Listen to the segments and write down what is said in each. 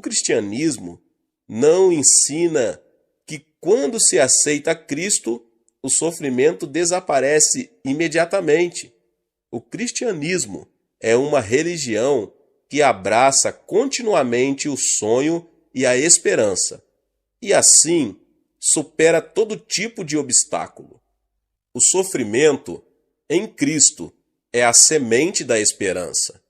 cristianismo não ensina que quando se aceita Cristo, o sofrimento desaparece imediatamente. O cristianismo é uma religião que abraça continuamente o sonho e a esperança, e assim supera todo tipo de obstáculo. O sofrimento em Cristo é a semente da esperança.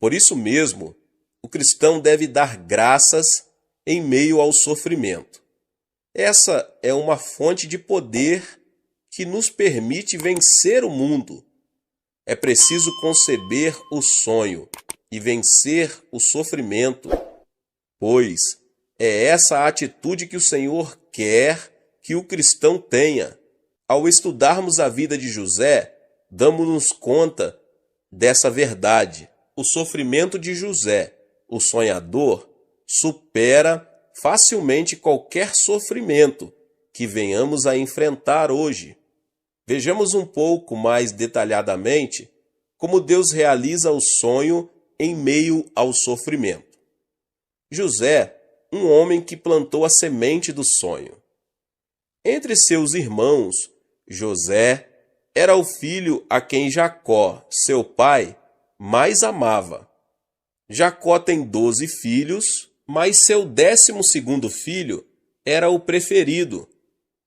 Por isso mesmo, o cristão deve dar graças em meio ao sofrimento. Essa é uma fonte de poder que nos permite vencer o mundo. É preciso conceber o sonho e vencer o sofrimento, pois é essa a atitude que o Senhor quer que o cristão tenha. Ao estudarmos a vida de José, damos-nos conta dessa verdade. O sofrimento de José, o sonhador, supera facilmente qualquer sofrimento que venhamos a enfrentar hoje. Vejamos um pouco mais detalhadamente como Deus realiza o sonho em meio ao sofrimento. José, um homem que plantou a semente do sonho. Entre seus irmãos, José era o filho a quem Jacó, seu pai, mais amava. Jacó tem 12 filhos, mas seu 12º filho era o preferido,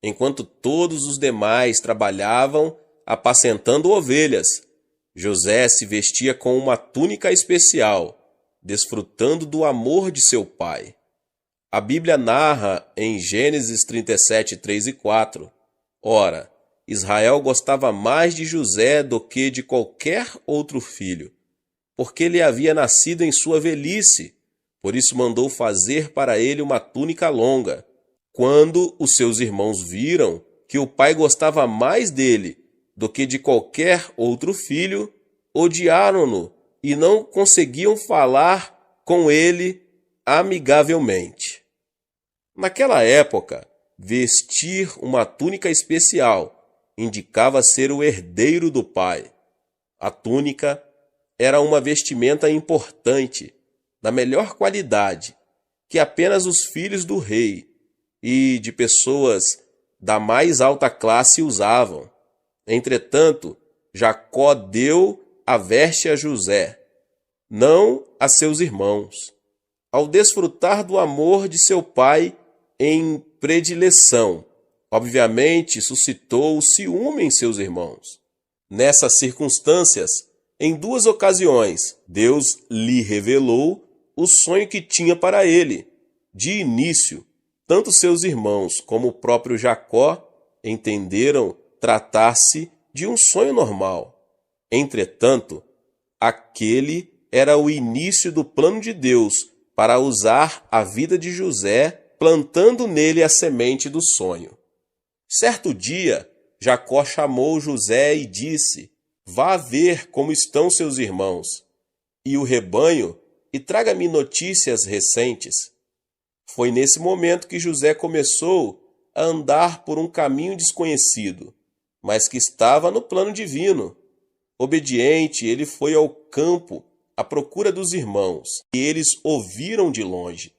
enquanto todos os demais trabalhavam apacentando ovelhas. José se vestia com uma túnica especial, desfrutando do amor de seu pai. A Bíblia narra em Gênesis 37, 3 e 4, Ora, Israel gostava mais de José do que de qualquer outro filho, porque ele havia nascido em sua velhice, por isso mandou fazer para ele uma túnica longa. Quando os seus irmãos viram que o pai gostava mais dele do que de qualquer outro filho, odiaram-no e não conseguiam falar com ele amigavelmente. Naquela época, vestir uma túnica especial indicava ser o herdeiro do pai. A túnica era uma vestimenta importante, da melhor qualidade, que apenas os filhos do rei e de pessoas da mais alta classe usavam. Entretanto, Jacó deu a veste a José, não a seus irmãos. Ao desfrutar do amor de seu pai em predileção, obviamente suscitou o ciúme em seus irmãos. Nessas circunstâncias, em 2 ocasiões, Deus lhe revelou o sonho que tinha para ele. De início, tanto seus irmãos como o próprio Jacó entenderam tratar-se de um sonho normal. Entretanto, aquele era o início do plano de Deus para usar a vida de José, plantando nele a semente do sonho. Certo dia, Jacó chamou José e disse: Vá ver como estão seus irmãos e o rebanho e traga-me notícias recentes. Foi nesse momento que José começou a andar por um caminho desconhecido, mas que estava no plano divino. Obediente, ele foi ao campo à procura dos irmãos, e eles ouviram de longe.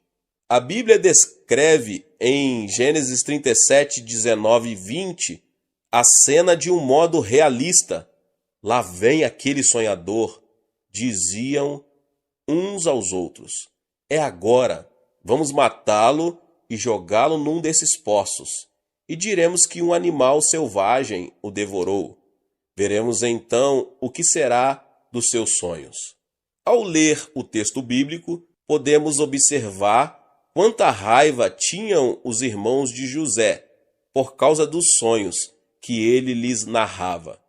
A Bíblia descreve em Gênesis 37, 19 e 20 a cena de um modo realista. Lá vem aquele sonhador, diziam uns aos outros. É agora, vamos matá-lo e jogá-lo num desses poços, e diremos que um animal selvagem o devorou. Veremos então o que será dos seus sonhos. Ao ler o texto bíblico, podemos observar quanta raiva tinham os irmãos de José por causa dos sonhos que ele lhes narrava.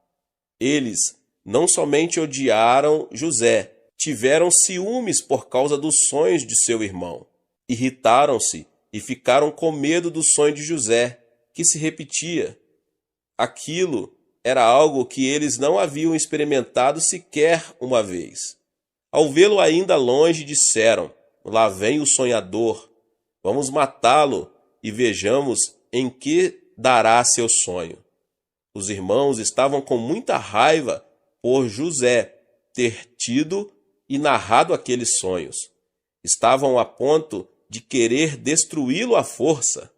Eles não somente odiaram José, tiveram ciúmes por causa dos sonhos de seu irmão. Irritaram-se e ficaram com medo do sonho de José, que se repetia. Aquilo era algo que eles não haviam experimentado sequer uma vez. Ao vê-lo ainda longe, disseram: Lá vem o sonhador. Vamos matá-lo e vejamos em que dará seu sonho. Os irmãos estavam com muita raiva por José ter tido e narrado aqueles sonhos. Estavam a ponto de querer destruí-lo à força.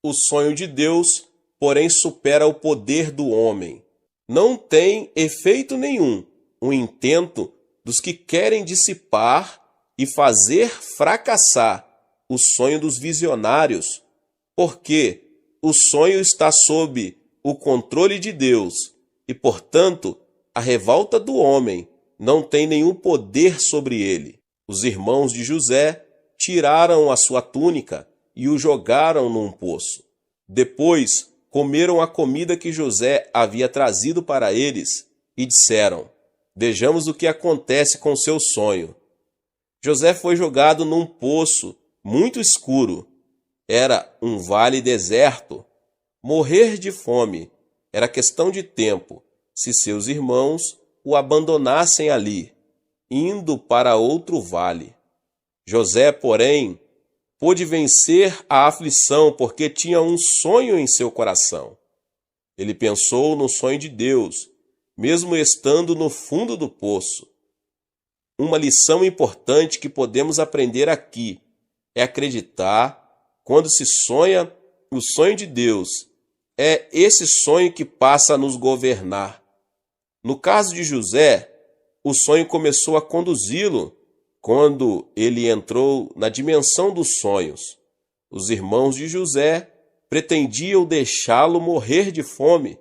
O sonho de Deus, porém, supera o poder do homem. Não tem efeito nenhum o intento dos que querem dissipar e fazer fracassar o sonho dos visionários, porque o sonho está sob o controle de Deus e, portanto, a revolta do homem não tem nenhum poder sobre ele. Os irmãos de José tiraram a sua túnica e o jogaram num poço. Depois, comeram a comida que José havia trazido para eles e disseram: vejamos o que acontece com seu sonho. José foi jogado num poço muito escuro. Era um vale deserto. Morrer de fome era questão de tempo se seus irmãos o abandonassem ali, indo para outro vale. José, porém, pôde vencer a aflição porque tinha um sonho em seu coração. Ele pensou no sonho de Deus, mesmo estando no fundo do poço. Uma lição importante que podemos aprender aqui é acreditar, quando se sonha o sonho de Deus, é esse sonho que passa a nos governar. No caso de José, o sonho começou a conduzi-lo quando ele entrou na dimensão dos sonhos. Os irmãos de José pretendiam deixá-lo morrer de fome.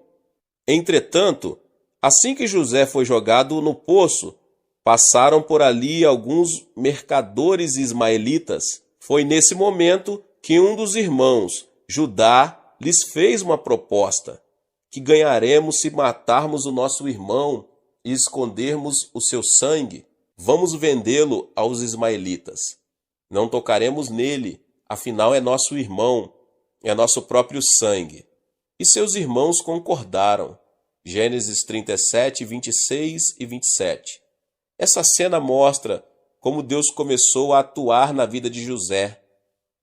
Entretanto, assim que José foi jogado no poço, passaram por ali alguns mercadores ismaelitas. Foi nesse momento que um dos irmãos, Judá, lhes fez uma proposta: que ganharemos se matarmos o nosso irmão e escondermos o seu sangue? Vamos vendê-lo aos ismaelitas. Não tocaremos nele, afinal é nosso irmão, é nosso próprio sangue. E seus irmãos concordaram. Gênesis 37, 26 e 27. Essa cena mostra como Deus começou a atuar na vida de José.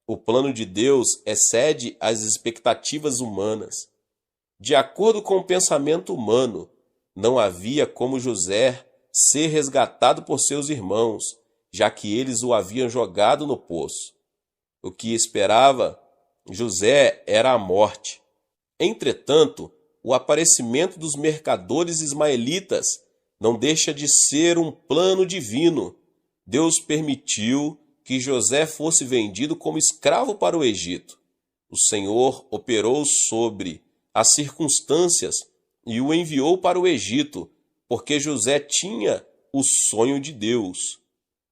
O plano de Deus excede as expectativas humanas. De acordo com o pensamento humano, não havia como José ser resgatado por seus irmãos, já que eles o haviam jogado no poço. O que esperava José era a morte. Entretanto, o aparecimento dos mercadores ismaelitas não deixa de ser um plano divino. Deus permitiu que José fosse vendido como escravo para o Egito. O Senhor operou sobre as circunstâncias e o enviou para o Egito, porque José tinha o sonho de Deus.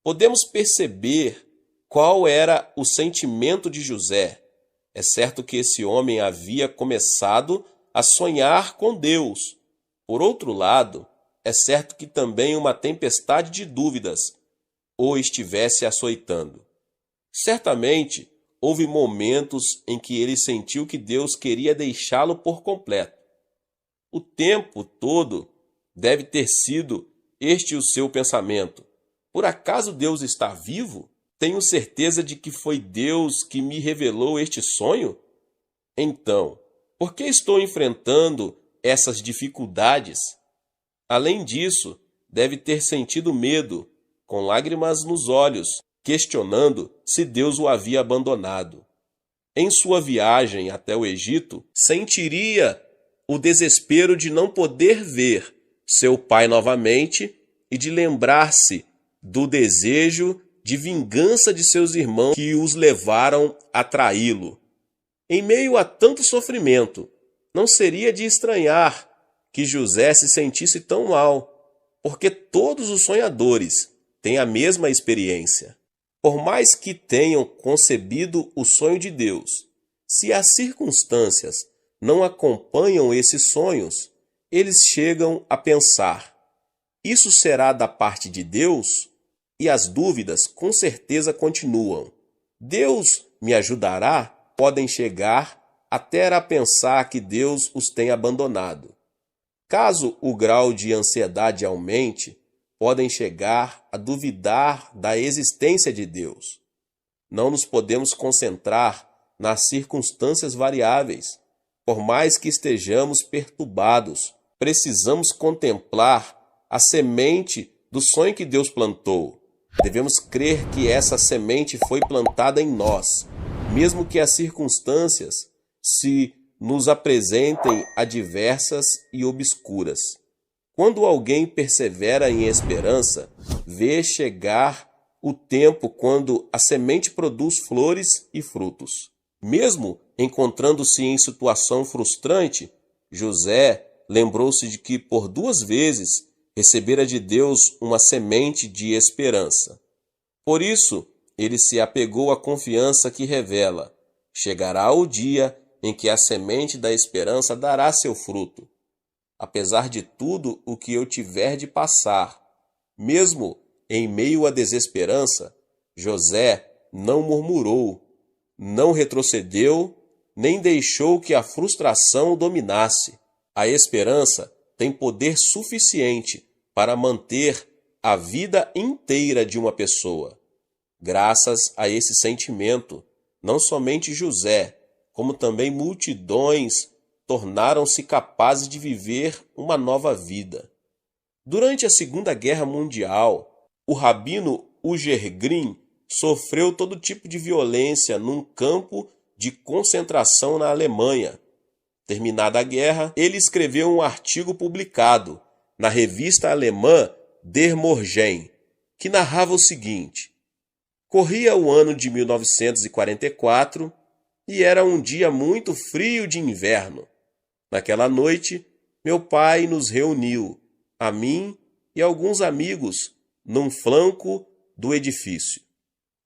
Podemos perceber qual era o sentimento de José. É certo que esse homem havia começado a sonhar com Deus. Por outro lado, é certo que também uma tempestade de dúvidas o estivesse açoitando. Certamente, houve momentos em que ele sentiu que Deus queria deixá-lo por completo. O tempo todo deve ter sido este o seu pensamento. Por acaso Deus está vivo? Tenho certeza de que foi Deus que me revelou este sonho? Então, por que estou enfrentando essas dificuldades? Além disso, deve ter sentido medo, com lágrimas nos olhos, questionando se Deus o havia abandonado. Em sua viagem até o Egito, sentiria o desespero de não poder ver seu pai novamente e de lembrar-se do desejo de vingança de seus irmãos que os levaram a traí-lo. Em meio a tanto sofrimento, não seria de estranhar que José se sentisse tão mal, porque todos os sonhadores têm a mesma experiência. Por mais que tenham concebido o sonho de Deus, se as circunstâncias não acompanham esses sonhos, eles chegam a pensar: isso será da parte de Deus? E as dúvidas com certeza continuam. Deus me ajudará? Podem chegar até a pensar que Deus os tem abandonado. Caso o grau de ansiedade aumente, podem chegar a duvidar da existência de Deus. Não nos podemos concentrar nas circunstâncias variáveis. Por mais que estejamos perturbados, precisamos contemplar a semente do sonho que Deus plantou. Devemos crer que essa semente foi plantada em nós, mesmo que as circunstâncias se nos apresentem adversas e obscuras. Quando alguém persevera em esperança, vê chegar o tempo quando a semente produz flores e frutos. Mesmo encontrando-se em situação frustrante, José lembrou-se de que por 2 vezes recebera de Deus uma semente de esperança. Por isso, ele se apegou à confiança que revela: chegará o dia em que a semente da esperança dará seu fruto. Apesar de tudo o que eu tiver de passar, mesmo em meio à desesperança, José não murmurou, não retrocedeu, nem deixou que a frustração o dominasse. A esperança tem poder suficiente para manter a vida inteira de uma pessoa. Graças a esse sentimento, não somente José, como também multidões tornaram-se capazes de viver uma nova vida. Durante a Segunda Guerra Mundial, o rabino Uger Green sofreu todo tipo de violência num campo de concentração na Alemanha. Terminada a guerra, ele escreveu um artigo publicado na revista alemã Der Morgen, que narrava o seguinte: corria o ano de 1944 e era um dia muito frio de inverno. Naquela noite, meu pai nos reuniu, a mim e alguns amigos, num flanco do edifício.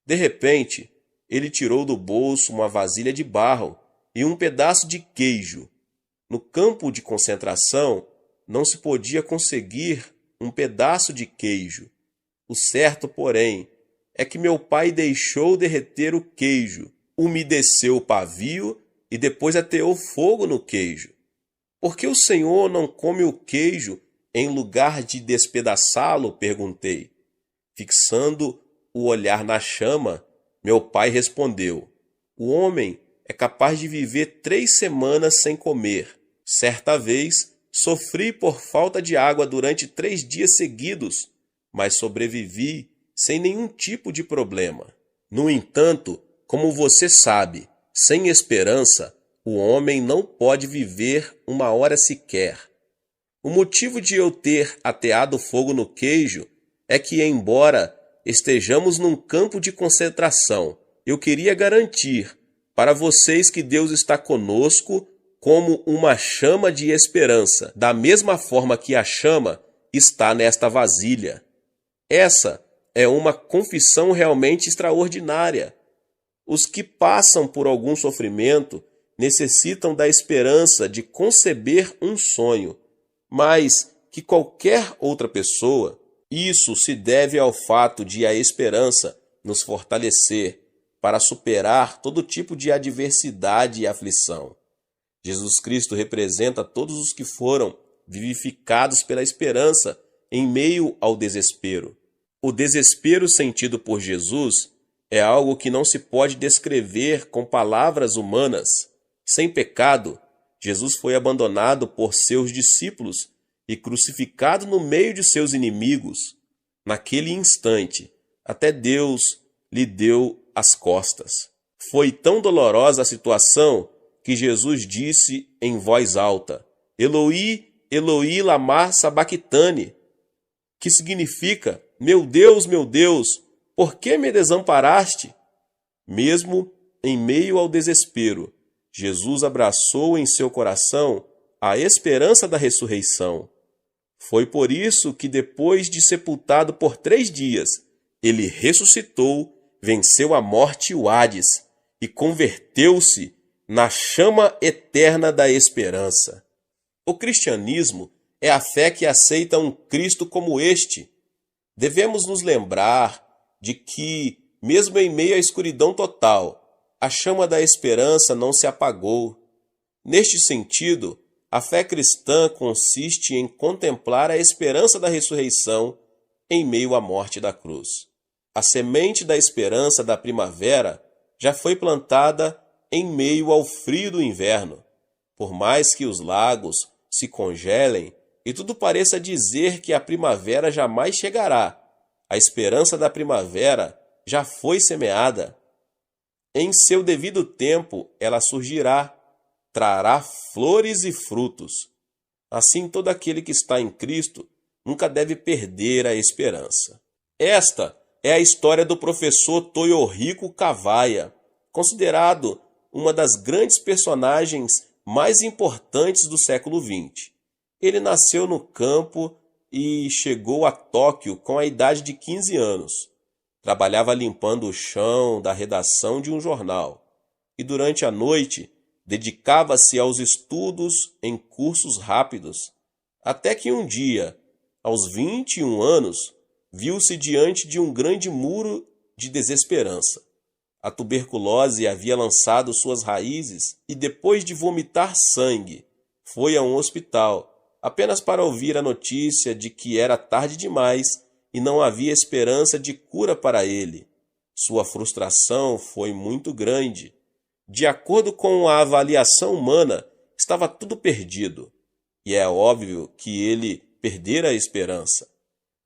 De repente, ele tirou do bolso uma vasilha de barro e um pedaço de queijo. No campo de concentração, não se podia conseguir um pedaço de queijo. O certo, porém, é que meu pai deixou derreter o queijo, umedeceu o pavio e depois ateou fogo no queijo. Por que o senhor não come o queijo em lugar de despedaçá-lo? Perguntei. Fixando o olhar na chama, meu pai respondeu: o homem é capaz de viver 3 semanas sem comer. Certa vez, sofri por falta de água durante 3 dias seguidos, mas sobrevivi sem nenhum tipo de problema. No entanto, como você sabe, sem esperança, o homem não pode viver 1 hora sequer. O motivo de eu ter ateado fogo no queijo é que, embora estejamos num campo de concentração, eu queria garantir para vocês que Deus está conosco como uma chama de esperança, da mesma forma que a chama está nesta vasilha. Essa é uma confissão realmente extraordinária. Os que passam por algum sofrimento necessitam da esperança de conceber um sonho, mais que qualquer outra pessoa. Isso se deve ao fato de a esperança nos fortalecer para superar todo tipo de adversidade e aflição. Jesus Cristo representa todos os que foram vivificados pela esperança em meio ao desespero. O desespero sentido por Jesus é algo que não se pode descrever com palavras humanas. Sem pecado, Jesus foi abandonado por seus discípulos e crucificado no meio de seus inimigos. Naquele instante, até Deus lhe deu as costas. Foi tão dolorosa a situação que Jesus disse em voz alta: Eloi, Eloi, lama sabachthani, que significa: meu Deus, por que me desamparaste? Mesmo em meio ao desespero, Jesus abraçou em seu coração a esperança da ressurreição. Foi por isso que, depois de sepultado por 3 dias, ele ressuscitou, venceu a morte e o Hades e converteu-se na chama eterna da esperança. O cristianismo é a fé que aceita um Cristo como este. Devemos nos lembrar de que, mesmo em meio à escuridão total, a chama da esperança não se apagou. Neste sentido, a fé cristã consiste em contemplar a esperança da ressurreição em meio à morte da cruz. A semente da esperança da primavera já foi plantada em meio ao frio do inverno. Por mais que os lagos se congelem e tudo pareça dizer que a primavera jamais chegará, A esperança da primavera já foi semeada. Em seu devido tempo ela surgirá, trará flores e frutos. Assim, todo aquele que está em Cristo nunca deve perder a esperança. Esta é a história do professor Toyohiko Kawaya, considerado uma das grandes personagens mais importantes do século XX. Ele nasceu no campo e chegou a Tóquio com a idade de 15 anos. Trabalhava limpando o chão da redação de um jornal e durante a noite dedicava-se aos estudos em cursos rápidos, até que um dia, aos 21 anos, viu-se diante de um grande muro de desesperança. A tuberculose havia lançado suas raízes e, depois de vomitar sangue, foi a um hospital, apenas para ouvir a notícia de que era tarde demais e não havia esperança de cura para ele. Sua frustração foi muito grande. De acordo com a avaliação humana, estava tudo perdido. E é óbvio que ele perdera a esperança.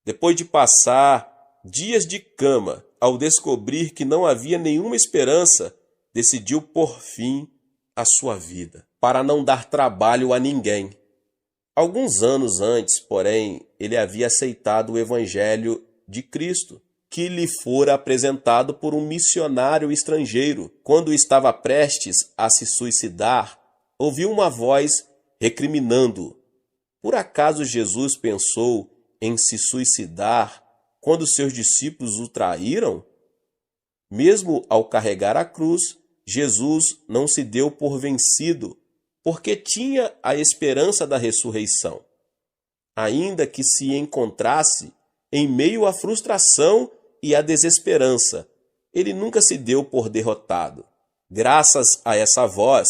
Depois de passar dias de cama, ao descobrir que não havia nenhuma esperança, decidiu pôr fim à sua vida, para não dar trabalho a ninguém. Alguns anos antes, porém, ele havia aceitado o Evangelho de Cristo, que lhe fora apresentado por um missionário estrangeiro. Quando estava prestes a se suicidar, ouviu uma voz recriminando-o. Por acaso Jesus pensou em se suicidar quando seus discípulos o traíram? Mesmo ao carregar a cruz, Jesus não se deu por vencido, porque tinha a esperança da ressurreição. Ainda que se encontrasse em meio à frustração e à desesperança, ele nunca se deu por derrotado. Graças a essa voz,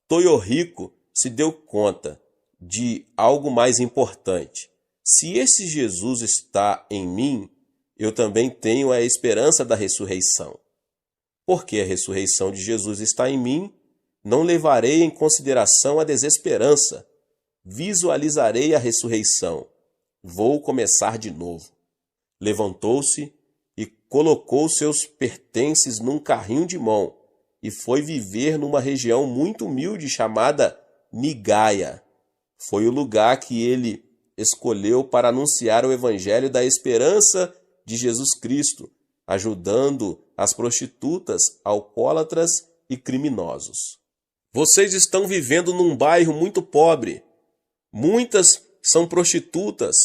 Toyohiko se deu conta de algo mais importante. Se esse Jesus está em mim, eu também tenho a esperança da ressurreição. Porque a ressurreição de Jesus está em mim, não levarei em consideração a desesperança. Visualizarei a ressurreição. Vou começar de novo. Levantou-se e colocou seus pertences num carrinho de mão e foi viver numa região muito humilde chamada Nigaya. Foi o lugar que ele escolheu para anunciar o evangelho da esperança de Jesus Cristo, ajudando as prostitutas, alcoólatras e criminosos. Vocês estão vivendo num bairro muito pobre. Muitas são prostitutas,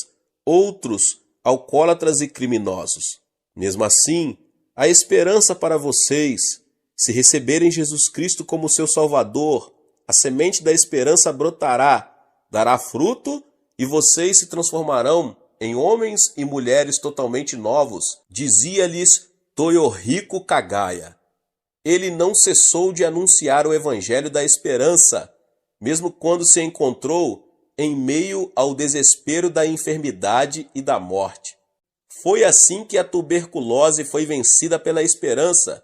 outros alcoólatras e criminosos. Mesmo assim, há esperança para vocês. Se receberem Jesus Cristo como seu Salvador, a semente da esperança brotará, dará fruto e vocês se transformarão em homens e mulheres totalmente novos, dizia-lhes Toyohiko Kawaya. Ele não cessou de anunciar o evangelho da esperança, mesmo quando se encontrou em meio ao desespero da enfermidade e da morte. Foi assim que a tuberculose foi vencida pela esperança.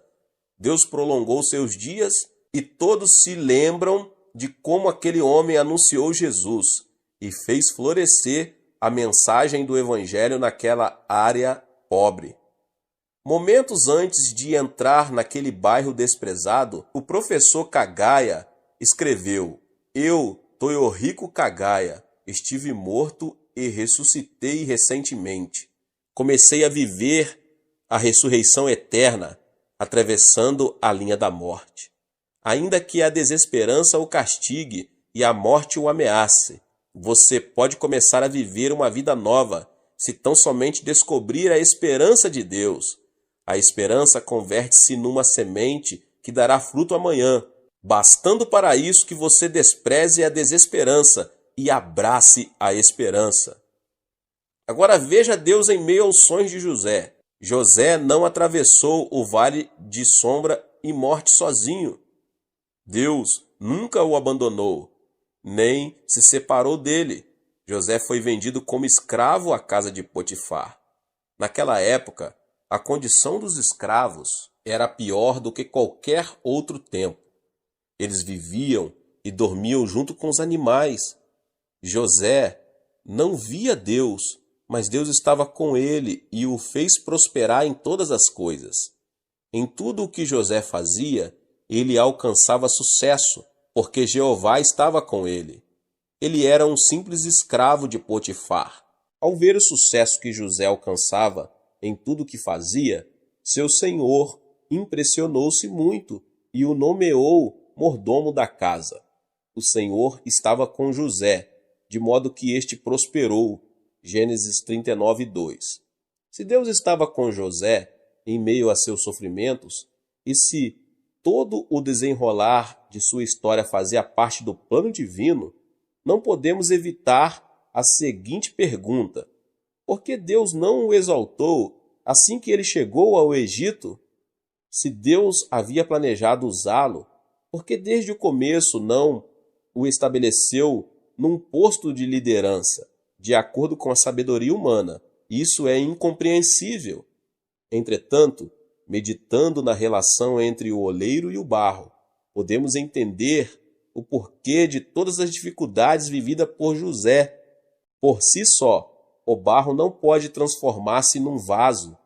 Deus prolongou seus dias e todos se lembram de como aquele homem anunciou Jesus e fez florescer a mensagem do evangelho naquela área pobre. Momentos antes de entrar naquele bairro desprezado, o professor Kawaya escreveu: Eu, Toyohiko Kawaya, estive morto e ressuscitei recentemente. Comecei a viver a ressurreição eterna, atravessando a linha da morte. Ainda que a desesperança o castigue e a morte o ameace, você pode começar a viver uma vida nova, se tão somente descobrir a esperança de Deus. A esperança converte-se numa semente que dará fruto amanhã, bastando para isso que você despreze a desesperança e abrace a esperança. Agora veja Deus em meio aos sonhos de José. José não atravessou o vale de sombra e morte sozinho. Deus nunca o abandonou, nem se separou dele. José foi vendido como escravo à casa de Potifar. Naquela época, a condição dos escravos era pior do que qualquer outro tempo. Eles viviam e dormiam junto com os animais. José não via Deus, Mas Deus estava com ele e o fez prosperar em todas as coisas. Em tudo o que José fazia, ele alcançava sucesso, porque Jeová estava com ele. Ele era um simples escravo de Potifar. Ao ver o sucesso que José alcançava em tudo o que fazia, seu senhor impressionou-se muito e o nomeou mordomo da casa. O Senhor estava com José, de modo que este prosperou. Gênesis 39, 2. Se Deus estava com José em meio a seus sofrimentos, e se todo o desenrolar de sua história fazia parte do plano divino, não podemos evitar a seguinte pergunta: por que Deus não o exaltou assim que ele chegou ao Egito? Se Deus havia planejado usá-lo, por que desde o começo não o estabeleceu num posto de liderança, de acordo com a sabedoria humana? Isso é incompreensível. Entretanto, meditando na relação entre o oleiro e o barro, podemos entender o porquê de todas as dificuldades vividas por José. Por si só, o barro não pode transformar-se num vaso.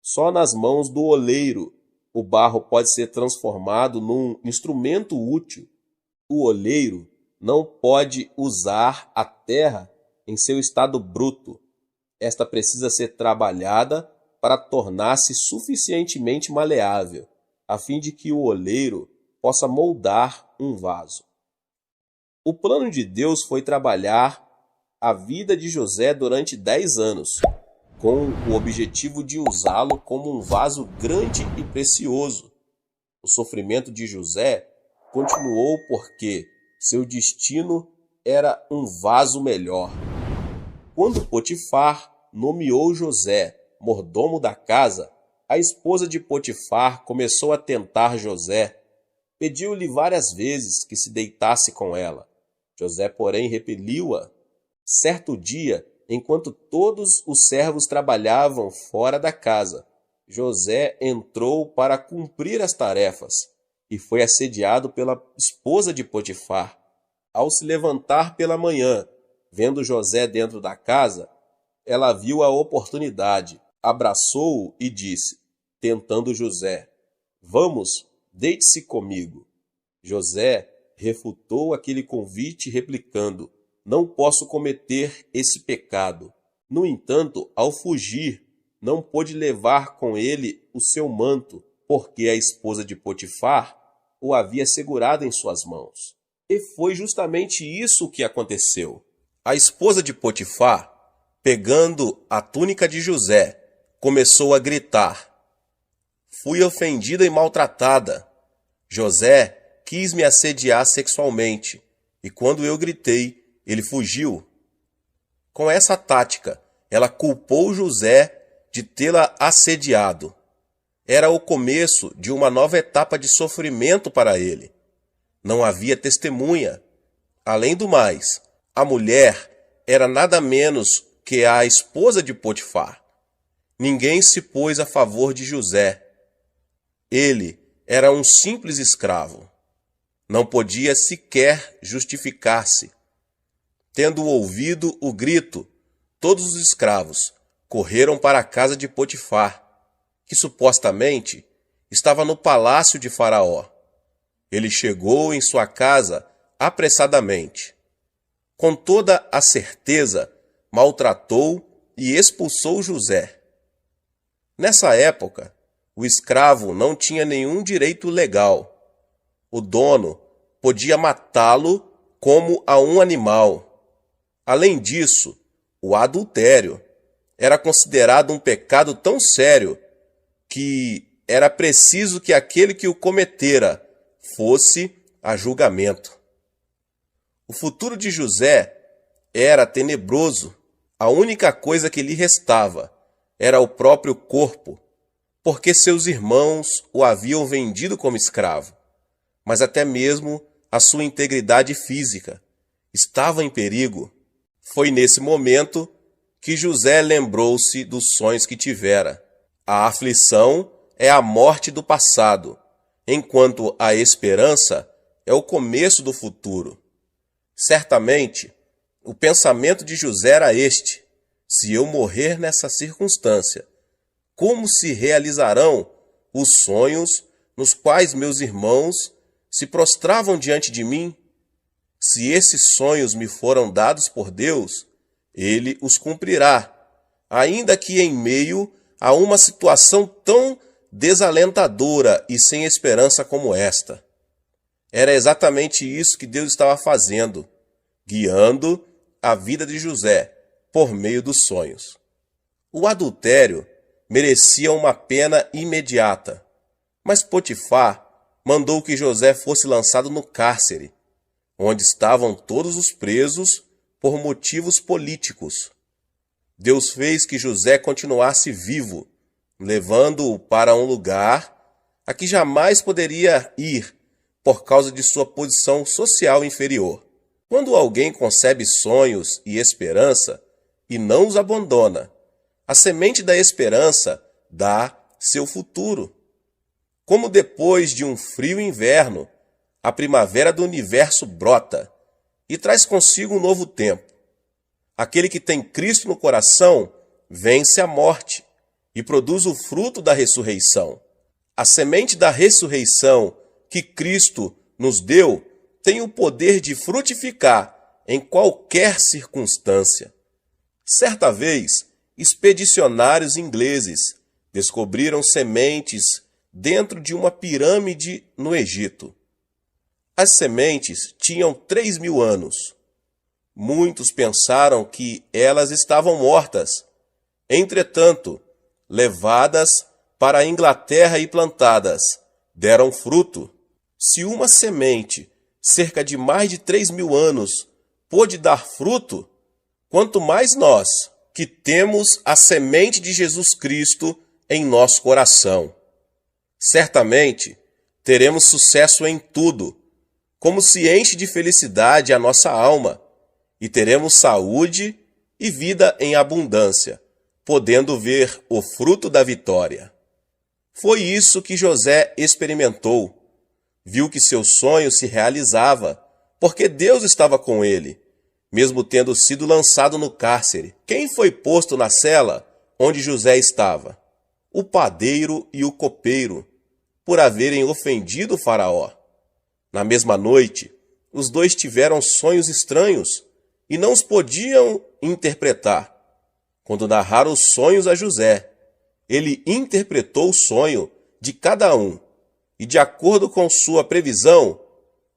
Só nas mãos do oleiro o barro pode ser transformado num instrumento útil. O oleiro não pode usar a terra em seu estado bruto. Esta precisa ser trabalhada para tornar-se suficientemente maleável, a fim de que o oleiro possa moldar um vaso. O plano de Deus foi trabalhar a vida de José durante 10 anos, com o objetivo de usá-lo como um vaso grande e precioso. O sofrimento de José continuou porque seu destino era um vaso melhor. Quando Potifar nomeou José mordomo da casa, a esposa de Potifar começou a tentar José. Pediu-lhe várias vezes que se deitasse com ela. José, porém, repeliu-a. Certo dia, enquanto todos os servos trabalhavam fora da casa, José entrou para cumprir as tarefas e foi assediado pela esposa de Potifar. Ao se levantar pela manhã, vendo José dentro da casa, ela viu a oportunidade, abraçou-o e disse, tentando José: "Vamos, deite-se comigo." José refutou aquele convite replicando: "Não posso cometer esse pecado." No entanto, ao fugir, não pôde levar com ele o seu manto, porque a esposa de Potifar o havia segurado em suas mãos. E foi justamente isso que aconteceu. A esposa de Potifar, pegando a túnica de José, começou a gritar: "Fui ofendida e maltratada. José quis me assediar sexualmente, e quando eu gritei, ele fugiu." Com essa tática, ela culpou José de tê-la assediado. Era o começo de uma nova etapa de sofrimento para ele. Não havia testemunha. Além do mais, a mulher era nada menos que a esposa de Potifar. Ninguém se pôs a favor de José. Ele era um simples escravo. Não podia sequer justificar-se. Tendo ouvido o grito, todos os escravos correram para a casa de Potifar, que supostamente estava no palácio de Faraó. Ele chegou em sua casa apressadamente. Com toda a certeza, maltratou e expulsou José. Nessa época, o escravo não tinha nenhum direito legal. O dono podia matá-lo como a um animal. Além disso, o adultério era considerado um pecado tão sério que era preciso que aquele que o cometera fosse a julgamento. O futuro de José era tenebroso. A única coisa que lhe restava era o próprio corpo, porque seus irmãos o haviam vendido como escravo. Mas até mesmo a sua integridade física estava em perigo. Foi nesse momento que José lembrou-se dos sonhos que tivera. A aflição é a morte do passado, enquanto a esperança é o começo do futuro. Certamente, o pensamento de José era este: Se eu morrer nessa circunstância, como se realizarão os sonhos nos quais meus irmãos se prostravam diante de mim? Se esses sonhos me foram dados por Deus, Ele os cumprirá, ainda que em meio a uma situação tão desalentadora e sem esperança como esta. Era exatamente isso que Deus estava fazendo, guiando a vida de José por meio dos sonhos. O adultério merecia uma pena imediata, mas Potifar mandou que José fosse lançado no cárcere, onde estavam todos os presos por motivos políticos. Deus fez que José continuasse vivo, levando-o para um lugar a que jamais poderia ir por causa de sua posição social inferior. Quando alguém concebe sonhos e esperança e não os abandona, a semente da esperança dá seu futuro. Como depois de um frio inverno, a primavera do universo brota e traz consigo um novo tempo. Aquele que tem Cristo no coração vence a morte e produz o fruto da ressurreição. A semente da ressurreição que Cristo nos deu tem o poder de frutificar em qualquer circunstância. Certa vez, expedicionários ingleses descobriram sementes dentro de uma pirâmide no Egito. As sementes tinham 3.000 anos. Muitos pensaram que elas estavam mortas. Entretanto, levadas para a Inglaterra e plantadas, deram fruto. Se uma semente, cerca de mais de 3.000 anos, pôde dar fruto, quanto mais nós, que temos a semente de Jesus Cristo em nosso coração. Certamente, teremos sucesso em tudo, como se enche de felicidade a nossa alma, e teremos saúde e vida em abundância, podendo ver o fruto da vitória. Foi isso que José experimentou. Viu que seu sonho se realizava, porque Deus estava com ele, mesmo tendo sido lançado no cárcere. Quem foi posto na cela onde José estava? O padeiro e o copeiro, por haverem ofendido o Faraó. Na mesma noite, os dois tiveram sonhos estranhos e não os podiam interpretar. Quando narraram os sonhos a José, ele interpretou o sonho de cada um, e de acordo com sua previsão,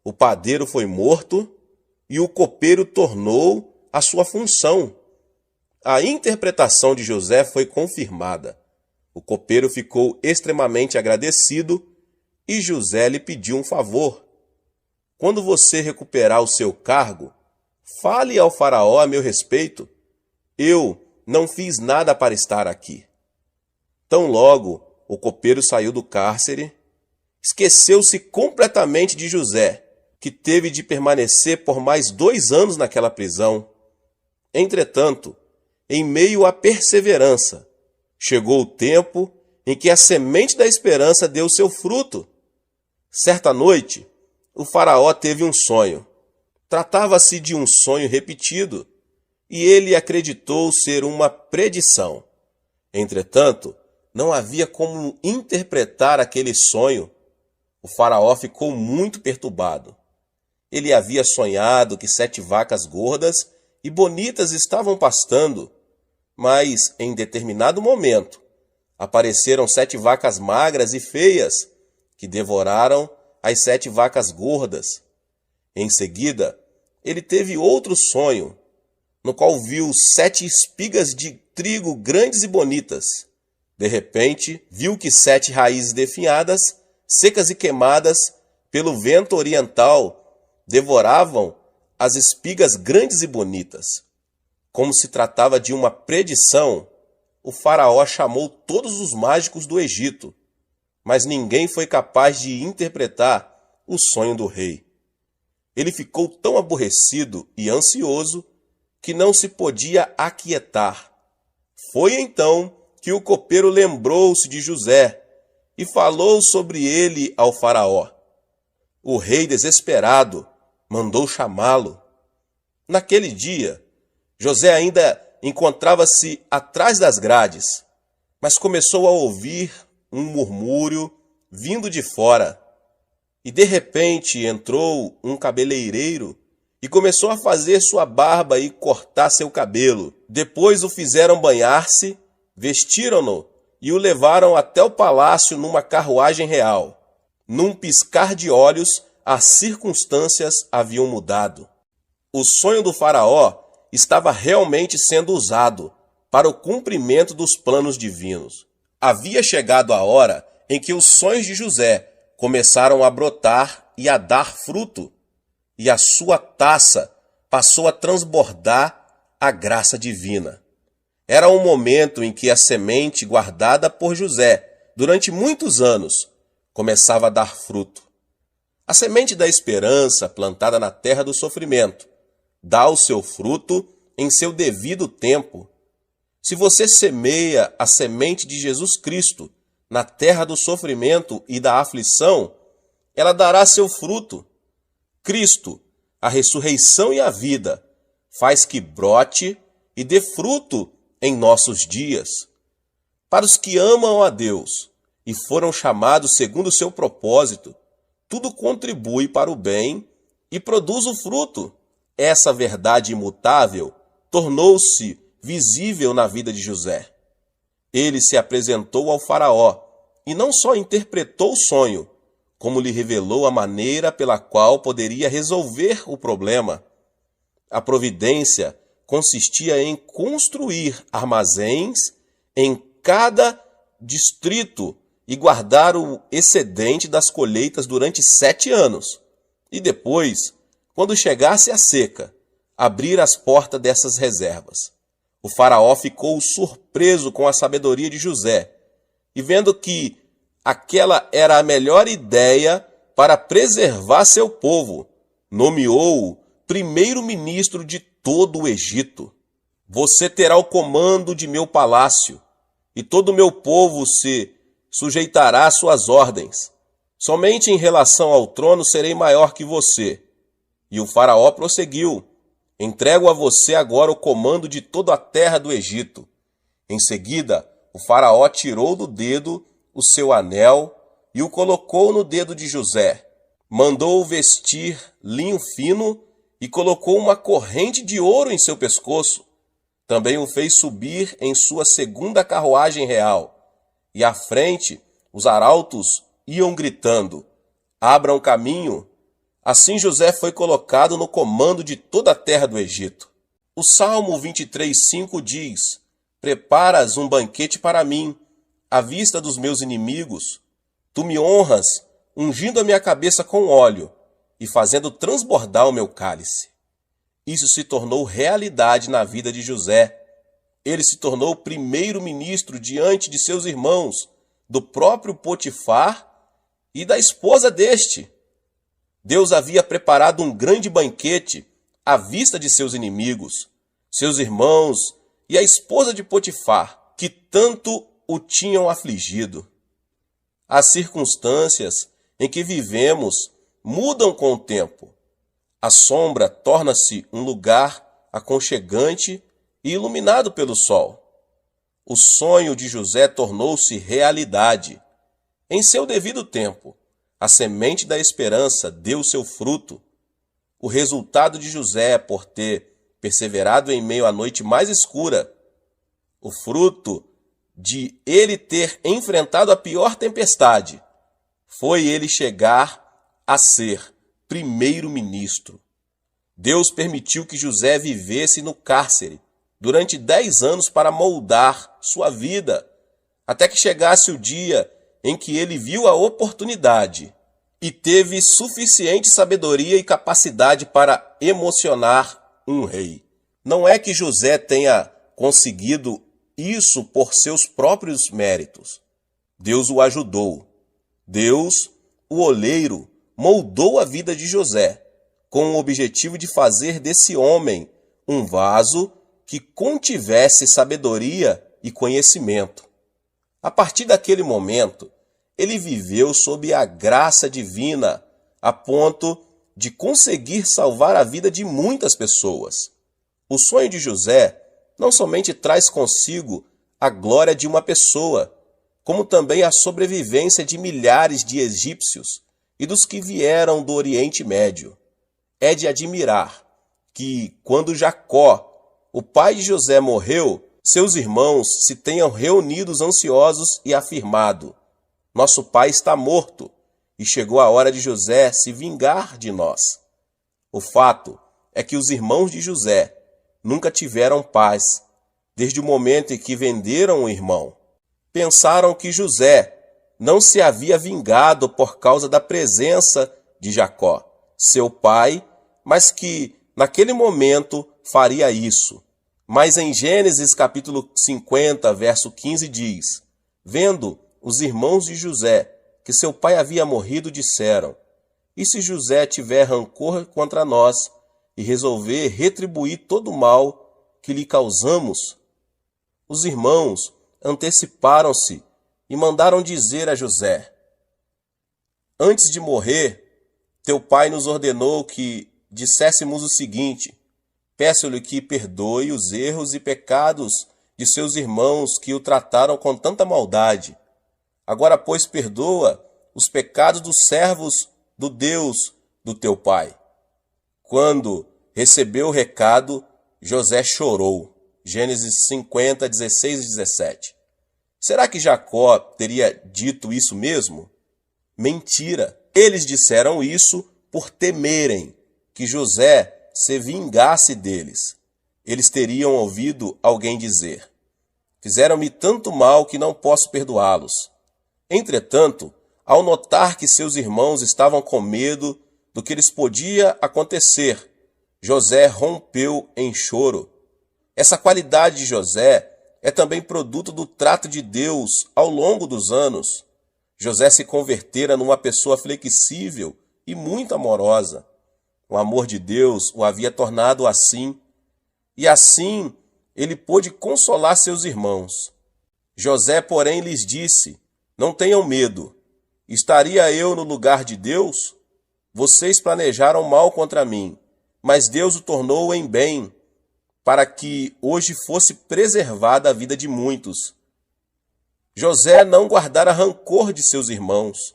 o padeiro foi morto e o copeiro tornou a sua função. A interpretação de José foi confirmada. O copeiro ficou extremamente agradecido e José lhe pediu um favor. Quando você recuperar o seu cargo, fale ao Faraó a meu respeito. Eu não fiz nada para estar aqui. Tão logo o copeiro saiu do cárcere, esqueceu-se completamente de José, que teve de permanecer por mais 2 anos naquela prisão. Entretanto, em meio à perseverança, chegou o tempo em que a semente da esperança deu seu fruto. Certa noite, o Faraó teve um sonho. Tratava-se de um sonho repetido, e ele acreditou ser uma predição. Entretanto, não havia como interpretar aquele sonho. O Faraó ficou muito perturbado. Ele havia sonhado que 7 vacas gordas e bonitas estavam pastando, mas em determinado momento apareceram 7 vacas magras e feias que devoraram as 7 vacas gordas. Em seguida, ele teve outro sonho, no qual viu 7 espigas de trigo grandes e bonitas. De repente, viu que 7 raízes definhadas, secas e queimadas pelo vento oriental, devoravam as espigas grandes e bonitas. Como se tratava de uma predição, o Faraó chamou todos os mágicos do Egito, mas ninguém foi capaz de interpretar o sonho do rei. Ele ficou tão aborrecido e ansioso que não se podia aquietar. Foi então que o copeiro lembrou-se de José e falou sobre ele ao Faraó. O rei, desesperado, mandou chamá-lo. Naquele dia, José ainda encontrava-se atrás das grades, mas começou a ouvir um murmúrio vindo de fora. E de repente entrou um cabeleireiro e começou a fazer sua barba e cortar seu cabelo. Depois o fizeram banhar-se, vestiram-no e o levaram até o palácio numa carruagem real. Num piscar de olhos, as circunstâncias haviam mudado. O sonho do faraó estava realmente sendo usado para o cumprimento dos planos divinos. Havia chegado a hora em que os sonhos de José começaram a brotar e a dar fruto, e a sua taça passou a transbordar a graça divina. Era um momento em que a semente guardada por José durante muitos anos começava a dar fruto. A semente da esperança plantada na terra do sofrimento dá o seu fruto em seu devido tempo. Se você semeia a semente de Jesus Cristo na terra do sofrimento e da aflição, ela dará seu fruto. Cristo, a ressurreição e a vida, faz que brote e dê fruto em nossos dias. Para os que amam a Deus e foram chamados segundo o seu propósito, tudo contribui para o bem e produz o fruto. Essa verdade imutável tornou-se visível na vida de José. Ele se apresentou ao faraó e não só interpretou o sonho, como lhe revelou a maneira pela qual poderia resolver o problema. A providência consistia em construir armazéns em cada distrito e guardar o excedente das colheitas durante 7 anos. E depois, quando chegasse a seca, abrir as portas dessas reservas. O faraó ficou surpreso com a sabedoria de José, e vendo que aquela era a melhor ideia para preservar seu povo, nomeou-o primeiro-ministro de todo o Egito. Você terá o comando de meu palácio, e todo o meu povo se sujeitará às suas ordens. Somente em relação ao trono serei maior que você. E o faraó prosseguiu: entrego a você agora o comando de toda a terra do Egito. Em seguida, o faraó tirou do dedo o seu anel e o colocou no dedo de José. Mandou-o vestir linho fino e colocou uma corrente de ouro em seu pescoço. Também o fez subir em sua segunda carruagem real. E à frente, os arautos iam gritando: abram caminho. Assim José foi colocado no comando de toda a terra do Egito. O Salmo 23:5 diz: preparas um banquete para mim, à vista dos meus inimigos. Tu me honras, ungindo a minha cabeça com óleo e fazendo transbordar o meu cálice. Isso se tornou realidade na vida de José. Ele se tornou primeiro-ministro diante de seus irmãos, do próprio Potifar e da esposa deste. Deus havia preparado um grande banquete à vista de seus inimigos, seus irmãos e a esposa de Potifar, que tanto o tinham afligido. As circunstâncias em que vivemos mudam com o tempo. A sombra torna-se um lugar aconchegante e iluminado pelo sol. O sonho de José tornou-se realidade. Em seu devido tempo, a semente da esperança deu seu fruto. O resultado de José por ter perseverado em meio à noite mais escura, o fruto de ele ter enfrentado a pior tempestade, foi ele chegar a ser primeiro-ministro. Deus permitiu que José vivesse no cárcere durante 10 anos para moldar sua vida, até que chegasse o dia em que ele viu a oportunidade e teve suficiente sabedoria e capacidade para emocionar um rei. Não é que José tenha conseguido isso por seus próprios méritos. Deus o ajudou. Deus, o oleiro, moldou a vida de José, com o objetivo de fazer desse homem um vaso que contivesse sabedoria e conhecimento. A partir daquele momento, ele viveu sob a graça divina, a ponto de conseguir salvar a vida de muitas pessoas. O sonho de José não somente traz consigo a glória de uma pessoa, como também a sobrevivência de milhares de egípcios e dos que vieram do Oriente Médio. É de admirar que, quando Jacó, o pai de José, morreu, seus irmãos se tenham reunidos ansiosos e afirmado: nosso pai está morto, e chegou a hora de José se vingar de nós. O fato é que os irmãos de José nunca tiveram paz, desde o momento em que venderam o irmão. Pensaram que José não se havia vingado por causa da presença de Jacó, seu pai, mas que, naquele momento, faria isso. Mas em Gênesis capítulo 50, verso 15 diz: vendo os irmãos de José que seu pai havia morrido, disseram: e se José tiver rancor contra nós e resolver retribuir todo o mal que lhe causamos? Os irmãos anteciparam-se e mandaram dizer a José: antes de morrer, teu pai nos ordenou que disséssemos o seguinte: peço-lhe que perdoe os erros e pecados de seus irmãos que o trataram com tanta maldade. Agora, pois, perdoa os pecados dos servos do Deus do teu pai. Quando recebeu o recado, José chorou. Gênesis 50, 16 e 17. Será que Jacó teria dito isso mesmo? Mentira! Eles disseram isso por temerem que José se vingasse deles. Eles teriam ouvido alguém dizer: fizeram-me tanto mal que não posso perdoá-los. Entretanto, ao notar que seus irmãos estavam com medo do que lhes podia acontecer, José rompeu em choro. Essa qualidade de José é também produto do trato de Deus ao longo dos anos. José se convertera numa pessoa flexível e muito amorosa. O amor de Deus o havia tornado assim, e assim ele pôde consolar seus irmãos. José, porém, lhes disse: não tenham medo. Estaria eu no lugar de Deus? Vocês planejaram mal contra mim, mas Deus o tornou em bem, para que hoje fosse preservada a vida de muitos. José não guardara rancor de seus irmãos.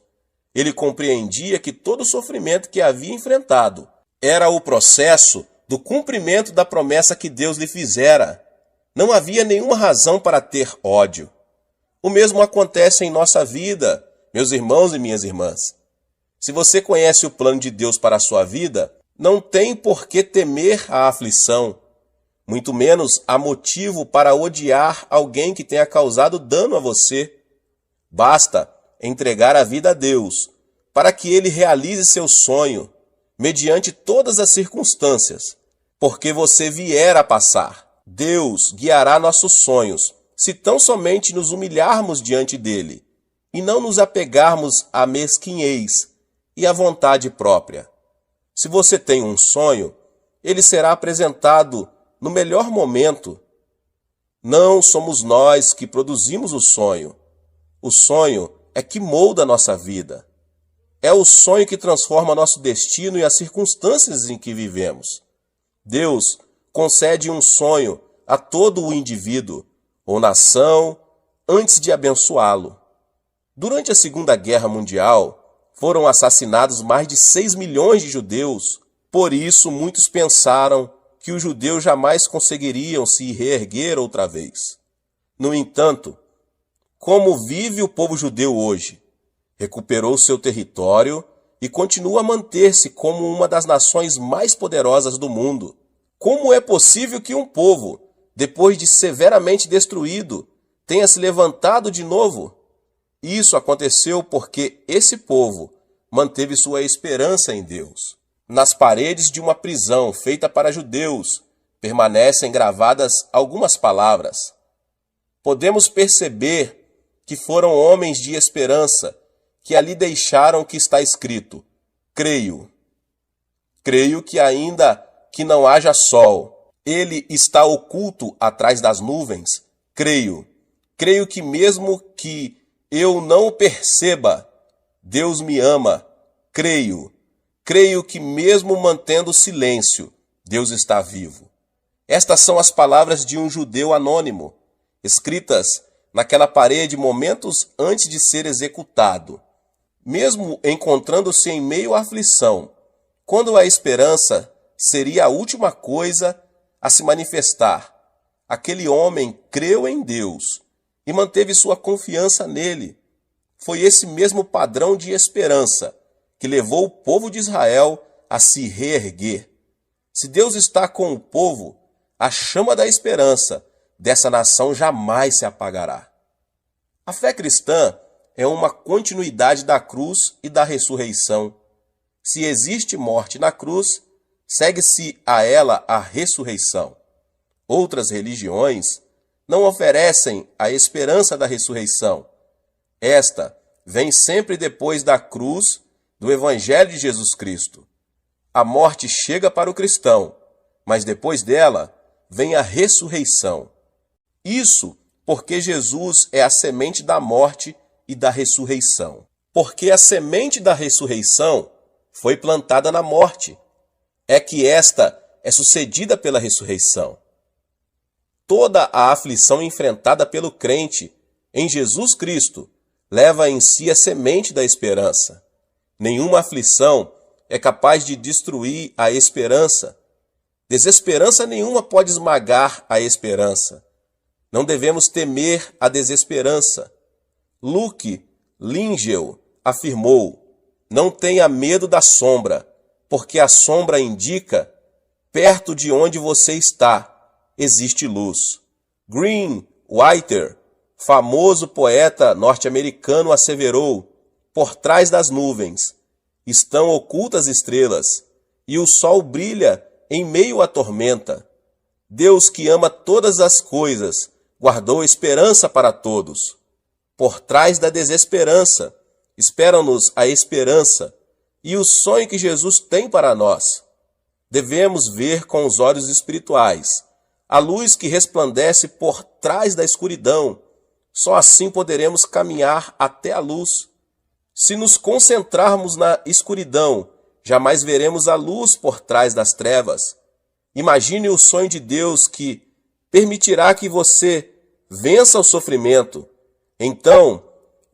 Ele compreendia que todo o sofrimento que havia enfrentado era o processo do cumprimento da promessa que Deus lhe fizera. Não havia nenhuma razão para ter ódio. O mesmo acontece em nossa vida, meus irmãos e minhas irmãs. Se você conhece o plano de Deus para a sua vida, não tem por que temer a aflição. Muito menos há motivo para odiar alguém que tenha causado dano a você. Basta entregar a vida a Deus, para que Ele realize seu sonho, mediante todas as circunstâncias, porque você vier a passar. Deus guiará nossos sonhos, se tão somente nos humilharmos diante dEle, e não nos apegarmos à mesquinhez e à vontade própria. Se você tem um sonho, ele será apresentado no melhor momento. Não somos nós que produzimos o sonho. O sonho é que molda a nossa vida. É o sonho que transforma nosso destino e as circunstâncias em que vivemos. Deus concede um sonho a todo o indivíduo ou nação antes de abençoá-lo. Durante a Segunda Guerra Mundial, foram assassinados mais de 6 milhões de judeus. Por isso, muitos pensaram que os judeus jamais conseguiriam se reerguer outra vez. No entanto, como vive o povo judeu hoje? Recuperou seu território e continua a manter-se como uma das nações mais poderosas do mundo. Como é possível que um povo, depois de severamente destruído, tenha se levantado de novo? Isso aconteceu porque esse povo manteve sua esperança em Deus. Nas paredes de uma prisão feita para judeus, permanecem gravadas algumas palavras. Podemos perceber que foram homens de esperança que ali deixaram o que está escrito: creio. Creio que ainda que não haja sol, ele está oculto atrás das nuvens. Creio. Creio que mesmo que eu não o perceba, Deus me ama. Creio. Creio que mesmo mantendo silêncio, Deus está vivo. Estas são as palavras de um judeu anônimo, escritas naquela parede momentos antes de ser executado. Mesmo encontrando-se em meio à aflição, quando a esperança seria a última coisa a se manifestar, aquele homem creu em Deus e manteve sua confiança nele. Foi esse mesmo padrão de esperança que levou o povo de Israel a se reerguer. Se Deus está com o povo, a chama da esperança dessa nação jamais se apagará. A fé cristã é uma continuidade da cruz e da ressurreição. Se existe morte na cruz, segue-se a ela a ressurreição. Outras religiões não oferecem a esperança da ressurreição. Esta vem sempre depois da cruz do Evangelho de Jesus Cristo. A morte chega para o cristão, mas depois dela vem a ressurreição. Isso porque Jesus é a semente da morte e da ressurreição. Porque a semente da ressurreição foi plantada na morte, é que esta é sucedida pela ressurreição. Toda a aflição enfrentada pelo crente em Jesus Cristo leva em si a semente da esperança. Nenhuma aflição é capaz de destruir a esperança. Desesperança nenhuma pode esmagar a esperança. Não devemos temer a desesperança. Luke Lingel afirmou: não tenha medo da sombra, porque a sombra indica perto de onde você está existe luz. Green Whiter, famoso poeta norte-americano, asseverou: por trás das nuvens estão ocultas estrelas, e o sol brilha em meio à tormenta. Deus, que ama todas as coisas, guardou esperança para todos. Por trás da desesperança, espera-nos a esperança e o sonho que Jesus tem para nós. Devemos ver com os olhos espirituais a luz que resplandece por trás da escuridão. Só assim poderemos caminhar até a luz. Se nos concentrarmos na escuridão, jamais veremos a luz por trás das trevas. Imagine o sonho de Deus que permitirá que você vença o sofrimento. Então,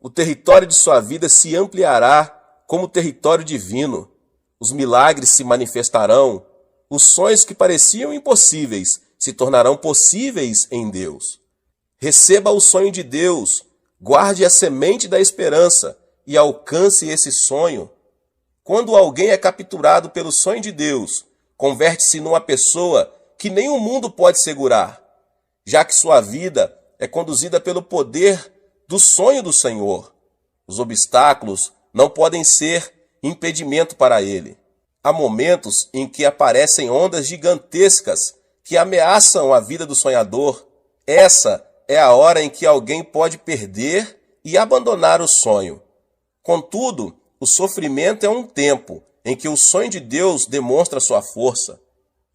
o território de sua vida se ampliará como território divino. Os milagres se manifestarão. Os sonhos que pareciam impossíveis se tornarão possíveis em Deus. Receba o sonho de Deus, guarde a semente da esperança e alcance esse sonho. Quando alguém é capturado pelo sonho de Deus, converte-se numa pessoa que nem o mundo pode segurar, já que sua vida é conduzida pelo poder do sonho do Senhor. Os obstáculos não podem ser impedimento para ele. Há momentos em que aparecem ondas gigantescas que ameaçam a vida do sonhador. Essa é a hora em que alguém pode perder e abandonar o sonho. Contudo, o sofrimento é um tempo em que o sonho de Deus demonstra sua força,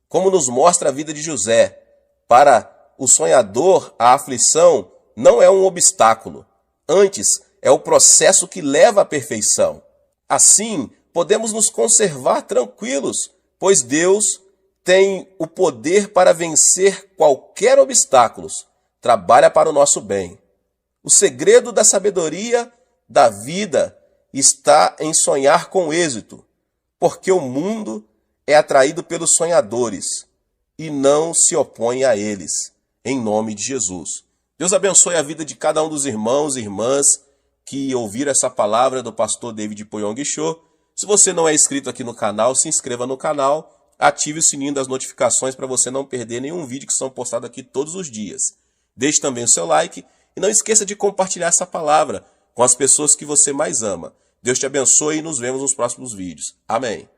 como nos mostra a vida de José. Para o sonhador, a aflição não é um obstáculo, antes é o processo que leva à perfeição. Assim, podemos nos conservar tranquilos, pois Deus tem o poder para vencer qualquer obstáculo. Trabalha para o nosso bem. O segredo da sabedoria da vida está em sonhar com êxito, porque o mundo é atraído pelos sonhadores e não se opõe a eles, em nome de Jesus. Deus abençoe a vida de cada um dos irmãos e irmãs que ouviram essa palavra do pastor David Poyong Cho. Se você não é inscrito aqui no canal, se inscreva no canal, ative o sininho das notificações para você não perder nenhum vídeo que são postados aqui todos os dias. Deixe também o seu like e não esqueça de compartilhar essa palavra com as pessoas que você mais ama. Deus te abençoe e nos vemos nos próximos vídeos. Amém.